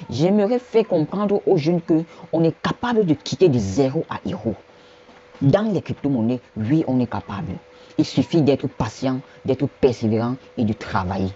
J'aimerais faire comprendre aux jeunes qu'on est capable de quitter de zéro à héros. Dans les crypto-monnaies, oui, on est capable. Il suffit d'être patient, d'être persévérant et de travailler.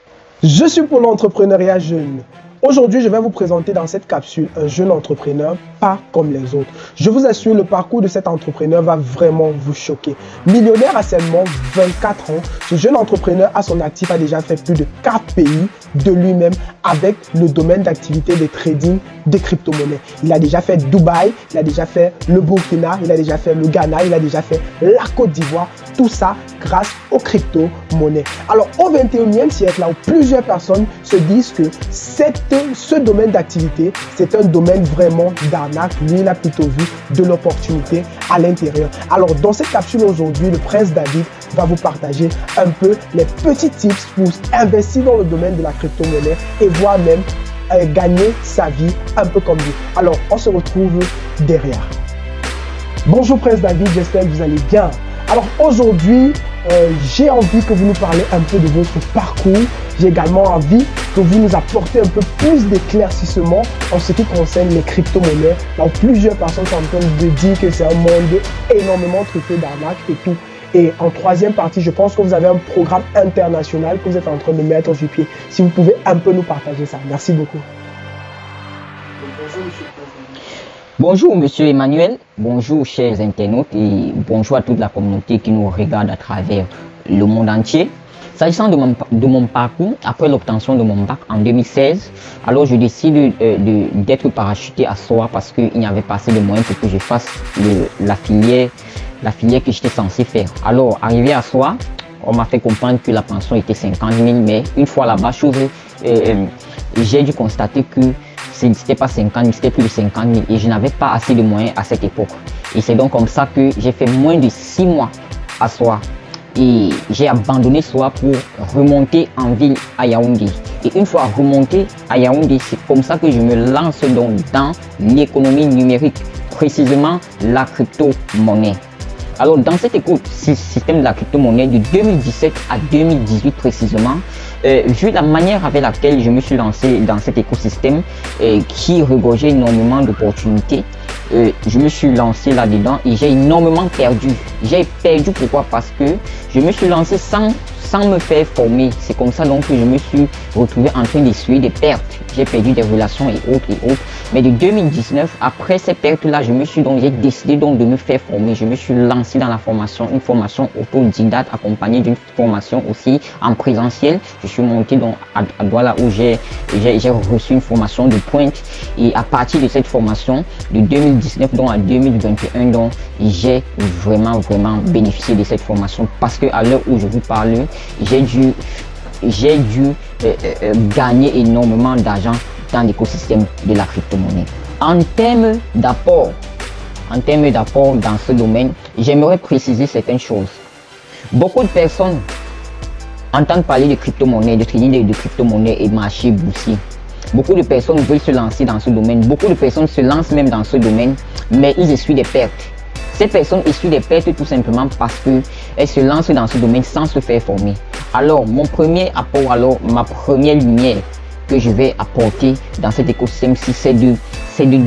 Je suis pour l'entrepreneuriat jeune. Aujourd'hui, je vais vous présenter dans cette capsule un jeune entrepreneur pas comme les autres. Je vous assure, le parcours de cet entrepreneur va vraiment vous choquer. Millionnaire à seulement 24 ans, ce jeune entrepreneur à son actif a déjà fait plus de 4 pays de lui-même avec le domaine d'activité de trading des crypto-monnaies. Il a déjà fait Dubaï, il a déjà fait le Burkina, il a déjà fait le Ghana, il a déjà fait la Côte d'Ivoire. Tout ça grâce aux crypto-monnaies. Alors au 21e siècle, là où plusieurs personnes se disent que ce domaine d'activité, c'est un domaine vraiment d'arnaque. Lui, il a plutôt vu de l'opportunité à l'intérieur. Alors dans cette capsule aujourd'hui, le prince David va vous partager un peu les petits tips pour investir dans le domaine de la crypto-monnaie et voire même gagner sa vie un peu comme lui. Alors on se retrouve derrière. Bonjour prince David, j'espère que vous allez bien. Alors aujourd'hui, j'ai envie que vous nous parlez un peu de votre parcours. J'ai également envie que vous nous apportez un peu plus d'éclaircissement en ce qui concerne les crypto-monnaies. Donc plusieurs personnes sont en train de dire que c'est un monde énormément truffé d'arnaques et tout. Et en troisième partie, je pense que vous avez un programme international que vous êtes en train de mettre sur pied. Si vous pouvez un peu nous partager ça. Merci beaucoup. Bonjour, monsieur. Bonjour monsieur Emmanuel, bonjour chers internautes et bonjour à toute la communauté qui nous regarde à travers le monde entier. S'agissant de mon parcours, après l'obtention de mon bac en 2016, alors je décide d'être parachuté à SOA parce qu'il n'y avait pas assez de moyens pour que je fasse la filière que j'étais censé faire. Alors arrivé à SOA, on m'a fait comprendre que la pension était 50 000, mais une fois là-bas, j'ai dû constater que ce n'était pas 50 000, c'était plus de 50 000 et je n'avais pas assez de moyens à cette époque. Et c'est donc comme ça que j'ai fait moins de 6 mois à SOA. Et j'ai abandonné SOA pour remonter en ville à Yaoundé. Et une fois remonté à Yaoundé, c'est comme ça que je me lance donc dans l'économie numérique, précisément la crypto-monnaie. Alors dans cet écosystème de la crypto-monnaie de 2017 à 2018 précisément, vu la manière avec laquelle je me suis lancé dans cet écosystème qui regorgeait énormément d'opportunités, je me suis lancé là-dedans et j'ai énormément perdu. J'ai perdu pourquoi? Parce que je me suis lancé sans me faire former. C'est comme ça donc que je me suis retrouvé en train d'essuyer des pertes. J'ai perdu des relations et autres et autres. Mais de 2019, après ces pertes-là, j'ai décidé donc de me faire former. Je me suis lancé dans la formation, une formation autodidacte accompagnée d'une formation aussi en présentiel. Je suis monté donc à Douala où j'ai reçu une formation de pointe. Et à partir de cette formation, de 2019 donc à 2021, donc j'ai vraiment bénéficié de cette formation parce que à l'heure où je vous parle, j'ai dû gagner énormément d'argent dans l'écosystème de la crypto-monnaie. En termes d'apport dans ce domaine, j'aimerais préciser certaines choses. Beaucoup de personnes entendent parler de crypto-monnaie, de trading de crypto-monnaie et marché boursier. Beaucoup de personnes veulent se lancer dans ce domaine. Beaucoup de personnes se lancent même dans ce domaine, mais ils essuient des pertes. Ces personnes essuient des pertes tout simplement parce qu'elles se lancent dans ce domaine sans se faire former. Alors, mon premier apport, ma première lumière que je vais apporter dans cet écosystème-ci, c'est de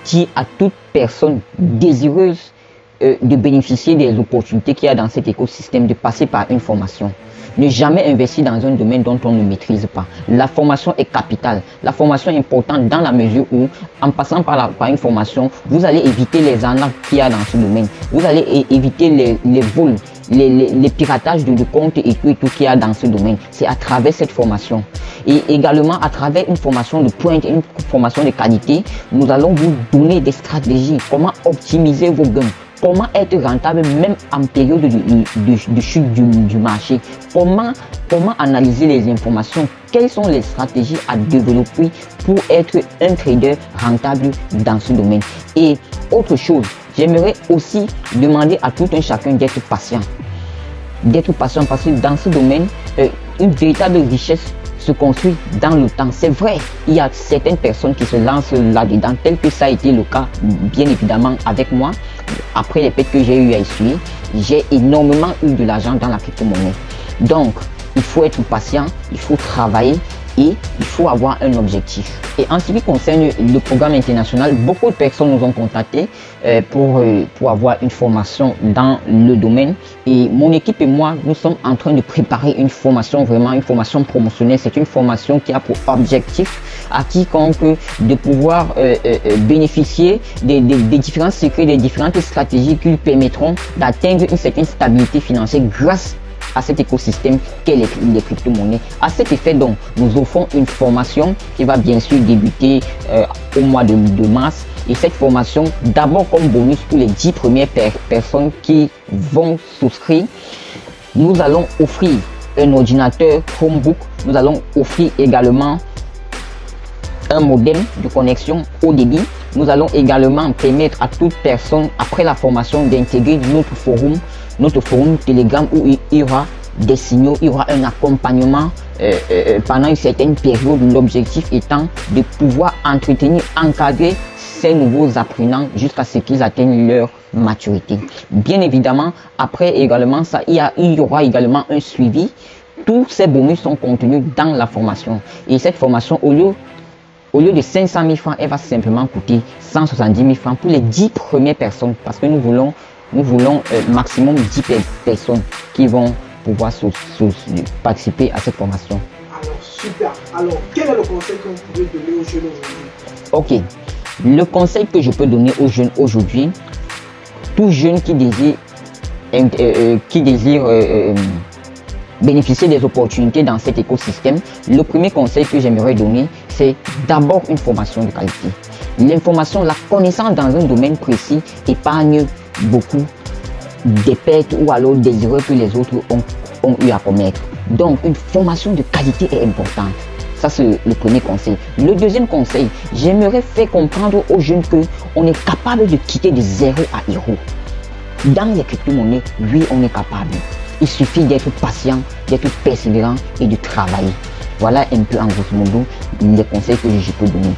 dire à toute personne désireuse de bénéficier des opportunités qu'il y a dans cet écosystème, de passer par une formation. Ne jamais investir dans un domaine dont on ne maîtrise pas. La formation est capitale. La formation est importante dans la mesure où, en passant par une formation, vous allez éviter les arnaques qu'il y a dans ce domaine. Vous allez éviter les vols, les piratages de comptes et tout qu'il y a dans ce domaine. C'est à travers cette formation. Et également à travers une formation de pointe, une formation de qualité, nous allons vous donner des stratégies, comment optimiser vos gains. Comment être rentable même en période de chute du marché. Comment analyser les informations. Quelles sont les stratégies à développer pour être un trader rentable dans ce domaine. Et autre chose, j'aimerais aussi demander à tout un chacun d'être patient. D'être patient parce que dans ce domaine, une véritable richesse se construit dans le temps. C'est vrai, il y a certaines personnes qui se lancent là-dedans, tel que ça a été le cas, bien évidemment, avec moi. Après les pertes que j'ai eu à essuyer, j'ai énormément eu de l'argent dans la crypto-monnaie. Donc, il faut être patient, il faut travailler et il faut avoir un objectif. Et en ce qui concerne le programme international, beaucoup de personnes nous ont contactés pour avoir une formation dans le domaine. Et mon équipe et moi, nous sommes en train de préparer une formation, vraiment une formation promotionnelle. C'est une formation qui a pour objectif à quiconque de pouvoir bénéficier des différents secrets, des différentes stratégies qui lui permettront d'atteindre une certaine stabilité financière grâce à cet écosystème qu'est les crypto-monnaies. À cet effet, donc, nous offrons une formation qui va bien sûr débuter au mois de mars. Et cette formation, d'abord comme bonus pour les 10 premières personnes qui vont souscrire, nous allons offrir un ordinateur Chromebook. Nous allons offrir également un modem de connexion haut débit. Nous allons également permettre à toute personne, après la formation, d'intégrer notre forum Telegram où il y aura des signaux, il y aura un accompagnement pendant une certaine période. L'objectif étant de pouvoir entretenir, encadrer ces nouveaux apprenants jusqu'à ce qu'ils atteignent leur maturité. Bien évidemment, après également ça, il y aura également un suivi. Tous ces bonus sont contenus dans la formation. Et cette formation, au lieu de 500 000 francs, elle va simplement coûter 170 000 francs pour les 10 premières personnes, parce que nous voulons maximum 10 personnes qui vont pouvoir participer à cette formation. Alors, super. Alors, quel est le conseil que vous pouvez donner aux jeunes aujourd'hui? Ok. Le conseil que je peux donner aux jeunes aujourd'hui, tout jeune qui désire bénéficier des opportunités dans cet écosystème, le premier conseil que j'aimerais donner, c'est d'abord une formation de qualité. L'information, la connaissance dans un domaine précis épargne beaucoup des pertes ou alors des erreurs que les autres ont eu à commettre. Donc, une formation de qualité est importante. Ça, c'est le premier conseil. Le deuxième conseil, j'aimerais faire comprendre aux jeunes qu'on est capable de quitter de 0 à héros. Dans les crypto-monnaies, oui, on est capable. Il suffit d'être patient, d'être persévérant et de travailler. Voilà un peu en grosso modo les conseils que je peux donner.